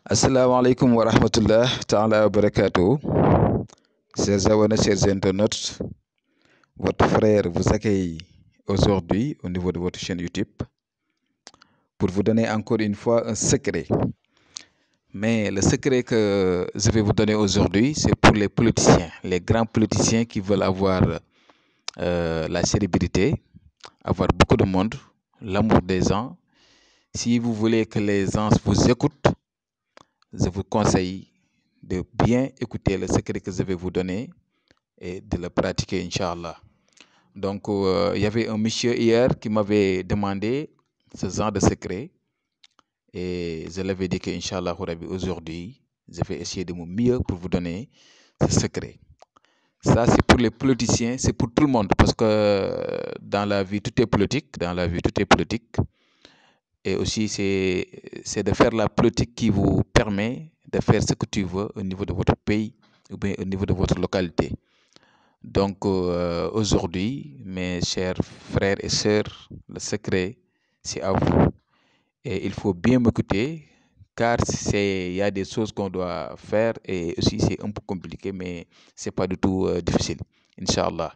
Assalamu alaikum wa rahmatullah ta'ala wa barakatuh. Chers abonnés, chers internautes, votre frère vous accueille aujourd'hui au niveau de votre chaîne YouTube pour vous donner encore une fois un secret. Mais le secret que je vais vous donner aujourd'hui, c'est pour les politiciens, les grands politiciens qui veulent avoir la célébrité, avoir beaucoup de monde, l'amour des gens. Si vous voulez que les gens vous écoutent, je vous conseille de bien écouter le secret que je vais vous donner et de le pratiquer, Inch'Allah. Donc, il y avait un monsieur hier qui m'avait demandé ce genre de secret et je l'avais dit que, Inch'Allah, aujourd'hui, je vais essayer de mon mieux pour vous donner ce secret. Ça, c'est pour les politiciens, c'est pour tout le monde parce que dans la vie, tout est politique. Dans la vie, tout est politique. Et aussi, c'est de faire la politique qui vous permet de faire ce que tu veux au niveau de votre pays ou bien au niveau de votre localité. Donc, aujourd'hui, mes chers frères et sœurs, le secret, c'est à vous. Et il faut bien m'écouter, car il y a des choses qu'on doit faire et aussi c'est un peu compliqué, mais c'est pas du tout difficile, Inch'Allah.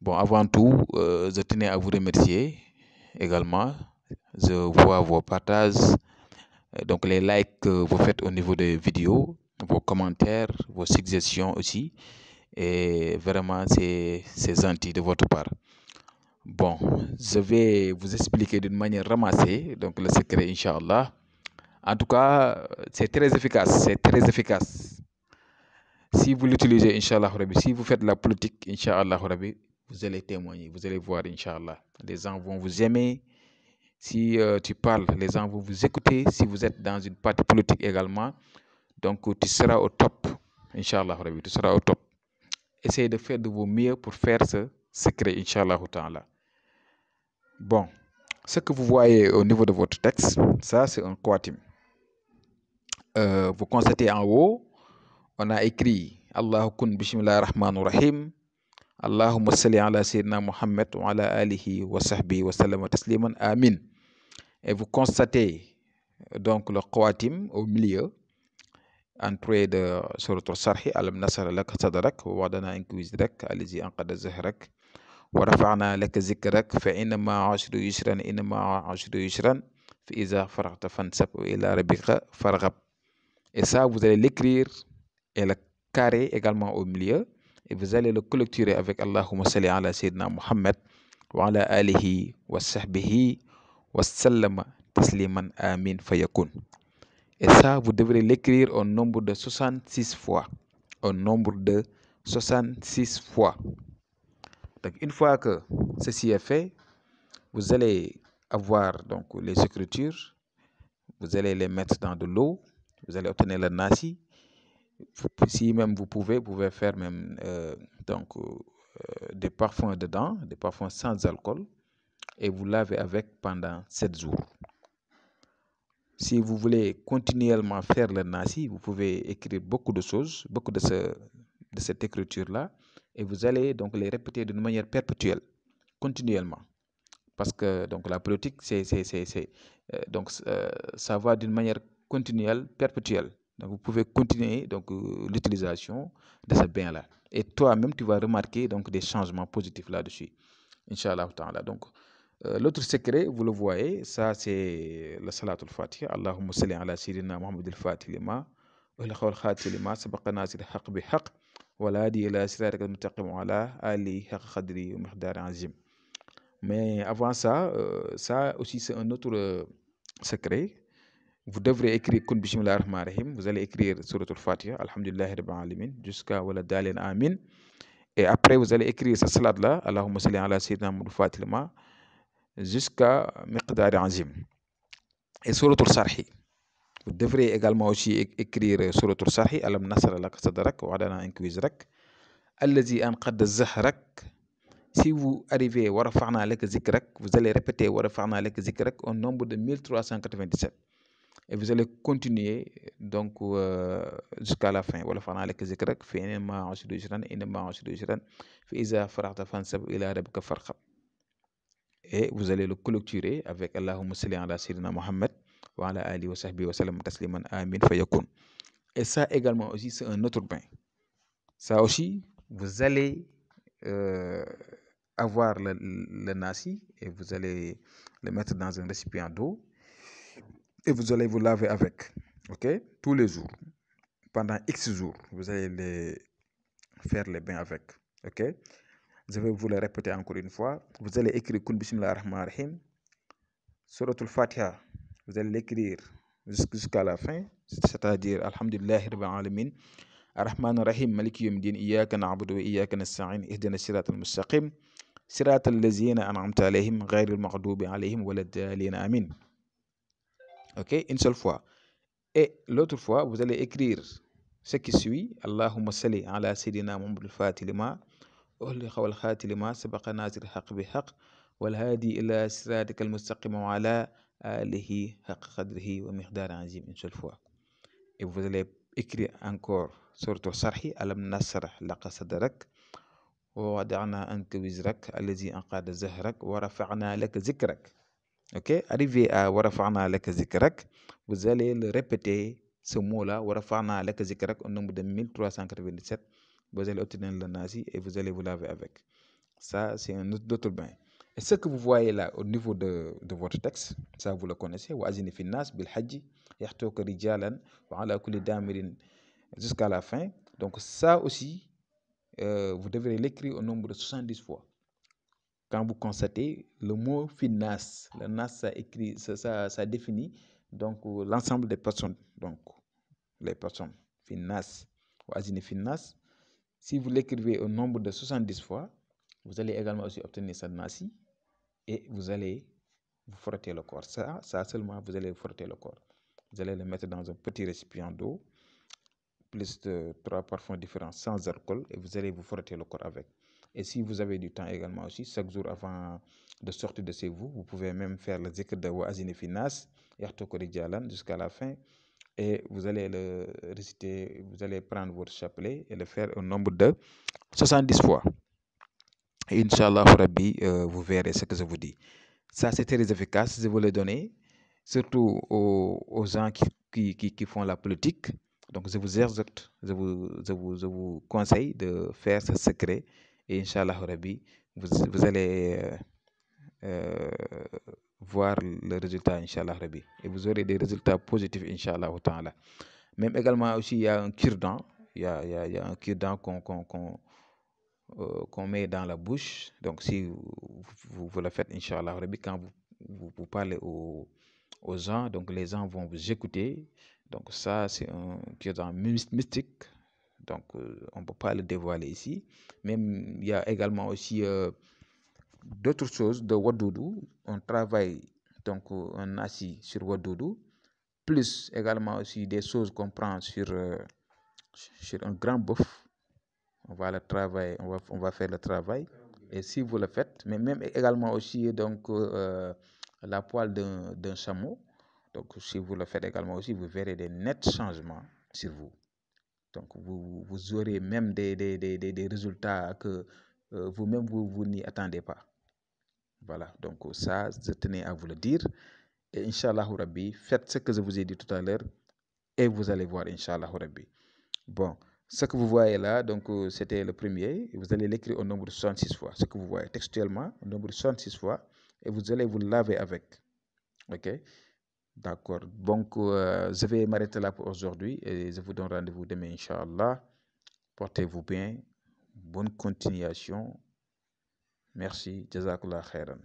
Bon, avant tout, je tenais à vous remercier également. Je vois vos partages, donc les likes que vous faites au niveau des vidéos, vos commentaires, vos suggestions aussi. Et vraiment, c'est gentil de votre part. Bon, je vais vous expliquer d'une manière ramassée, donc le secret, Inch'Allah. En tout cas, c'est très efficace, c'est très efficace. Si vous l'utilisez, Inch'Allah, si vous faites la politique, Inch'Allah, vous allez témoigner, vous allez voir, Inch'Allah. Les gens vont vous aimer. Si tu parles, les gens vont vous écouter. Si vous êtes dans une partie politique également, donc tu seras au top, Inch'Allah, tu seras au top. Essayez de faire de vos mieux pour faire ce secret, Inch'Allah ta'ala. Bon, ce que vous voyez au niveau de votre texte, ça c'est un qatim. Vous constatez en haut, on a écrit Allahu kun bismillahir rahmanir rahim. Allahumma salli ala sayyidina Muhammad wa ala alihi wa sahbihi wa sallam tasliman amin. Et vous constatez donc le qatim au milieu, entrée de surat al-Sarhi, alam nasara lak sadrak wa wadana anka wizrak allazi anqada zahrak wa rafa'na laka zikrak fa inna ma'a usri yusran inna ma'a usri yusran fa iza faragta fansab ila rabbika farghab. Et ça, vous allez l'écrire et le carré également au milieu. Et vous allez le clôturer avec Allahumma salli ala sayyidina Muhammad wa ala alihi wa sahbihi wa sallam tasliman amin fayakun. Et ça, vous devrez l'écrire au nombre de 66 fois. Au nombre de 66 fois. Donc, une fois que ceci est fait, vous allez avoir donc les écritures. Vous allez les mettre dans de l'eau. Vous allez obtenir le nasi. Si même vous pouvez faire même des parfums dedans, des parfums sans alcool. Et vous lavez avec pendant 7 jours. Si vous voulez continuellement faire le nasi, vous pouvez écrire beaucoup de choses, beaucoup de cette écriture-là, et vous allez donc les répéter d'une manière perpétuelle, continuellement. Parce que donc la politique, ça va d'une manière continuelle, perpétuelle. Donc vous pouvez continuer donc l'utilisation de ce bien-là. Et toi-même, tu vas remarquer donc des changements positifs là-dessus. Inch'Allah ta'ala. Donc, l'autre secret, vous le voyez, ça c'est le salatul fatiha. Allahumma salli ala sayyidina Muhammad al-Fatih lima, wa al khati lima, sabaqa nasir haqq bi haqq, wa la hadi ila siratika al-mustaqim ala ali haqq qadri wa miqdar azim. Mais avant ça, ça aussi c'est un autre secret. Vous devrez écrire kun bismillahir rahmanir rahim. Vous allez écrire suratul fatiha, alhamdulillahi rabbil alamin, jusqu'à wala dalin amin. Et après, vous allez écrire ce salat-là, Allahumma salli ala sayyidina Muhammad al-Fatih lima, jusqu'à miqdar azim. Et suratul sarhi. Vous devrez également aussi écrire suratul sarhi, alam nasra lak sadrak wa adana anka wizrak allazi anqadda zahrak. Si vous arrivez wa rafa'na lak zikrak, vous allez répéter wa rafa'na lak zikrak au nombre de 1397. Et vous allez continuer donc jusqu'à la fin. Wa rafa'na lak zikrak fa inna ma'a usri yusran inna ma'a usri yusran fa iza faragta fansab ila rabbika farghab. Et vous allez le clôturer avec Allahumma salli ala sayyidina Muhammad wa ala alihi wa sahbihi wa sallam tasliman amin fayakun. Et ça également aussi, c'est un autre bain. Ça aussi, vous allez avoir le nasi et vous allez le mettre dans un récipient d'eau et vous allez vous laver avec, ok, tous les jours. Pendant X jours, vous allez faire les bains avec, ok. Je vais vous le répéter encore une fois. Vous allez écrire Kun Bismillah ar-Rahman ar-Rahim, Suratul Fatiha, vous allez l'écrire jusqu'à la fin, c'est-à-dire Alhamdulillahi Rabbil Alamin, Ar-Rahman ar-Rahim, Maliki Yawmiddin, Iyyaka na'budu wa iyyaka nasta'in, Ihdina siratal mustaqim, siratal ladzina an'amta alayhim, ghayril maghdubi alayhim waladdallin, amin. Ok, une seule fois. Et l'autre fois, vous allez écrire ce qui suit. Allahumma salli ala Sayyidina Muhammad al-Fatih lima أهلق والخاتم لما سبق ناصر الحق بحق والهادي إلى صراطك المستقيم وعلى آله حق قدره ومقدار عظيم, une seule fois. Et vous allez écrire encore sur le Sarhi Alam Nasrah laka sadrak wa wada'na anka wizrak allazi anqada zahrak wa rafa'na laka zikrak. Ok, arrivé à wa rafa'na laka zikrak, vous allez le répéter ce mot-là, wa rafa'na laka zikrak, au nombre de 1397. Vous allez obtenir le nasi et vous allez vous laver avec. Ça, c'est un autre bain. Et ce que vous voyez là au niveau de votre texte, ça vous le connaissez. Wa'azini fin nas bil hajji yahtuka rijalan wa ala kulli damirin jusqu'à la fin. Donc ça aussi, vous devrez l'écrire au nombre de 70 fois. Quand vous constatez le mot finnas, le nas ça définit donc l'ensemble des personnes. Donc les personnes finnas, wa'azini fin nas. Si vous l'écrivez au nombre de 70 fois, vous allez également aussi obtenir cette nasi et vous allez vous frotter le corps. Ça seulement, vous allez frotter le corps. Vous allez le mettre dans un petit récipient d'eau, plus de 3 parfums différents sans alcool, et vous allez vous frotter le corps avec. Et si vous avez du temps également aussi, chaque jour avant de sortir de chez vous, vous pouvez même faire le zikr de Wa'azini Finas, Yartokori Jalan jusqu'à la fin. Et vous allez le réciter, vous allez prendre votre chapelet et le faire au nombre de 70 fois. Et Inch'Allah Rabbi, vous verrez ce que je vous dis. Ça, c'est très efficace. Je vous le donner, surtout aux gens qui font la politique. Donc, je vous exhorte, je vous conseille de faire ce secret. Et Inch'Allah Rabbi, vous allez voir le résultat, Inch'Allah Rabbi. Et vous aurez des résultats positifs, Inch'Allah Ta'ala. Même également aussi, il y a un cure-dent. Il y a un cure-dent qu'on met dans la bouche. Donc, si vous le faites, Inch'Allah Rabbi, quand vous parlez aux gens, donc les gens vont vous écouter. Donc, ça, c'est un cure-dent mystique. Donc, on ne peut pas le dévoiler ici. Même, il y a également aussi d'autres choses de Wadoudou. On travaille donc un nasi sur Wadoudou, plus également aussi des choses qu'on prend sur un grand bœuf. On va le travailler, on va faire le travail. Et si vous le faites, mais même également aussi donc la poêle d'un chameau. Donc, si vous le faites également aussi, vous verrez des nets changements sur vous. Donc, vous aurez même des résultats que vous-même, vous n'y attendez pas. Voilà, donc ça, je tenais à vous le dire. Et Inch'Allah Rabbi, faites ce que je vous ai dit tout à l'heure et vous allez voir, Inch'Allah Rabbi. Bon, ce que vous voyez là, donc c'était le premier. Vous allez l'écrire au nombre de 66 fois. Ce que vous voyez textuellement, au nombre de 66 fois. Et vous allez vous laver avec. Ok? D'accord. Donc, je vais m'arrêter là pour aujourd'hui. Et je vous donne rendez-vous demain, Inch'Allah. Portez-vous bien. Bonne continuation. Merci. Jazakallah khairan.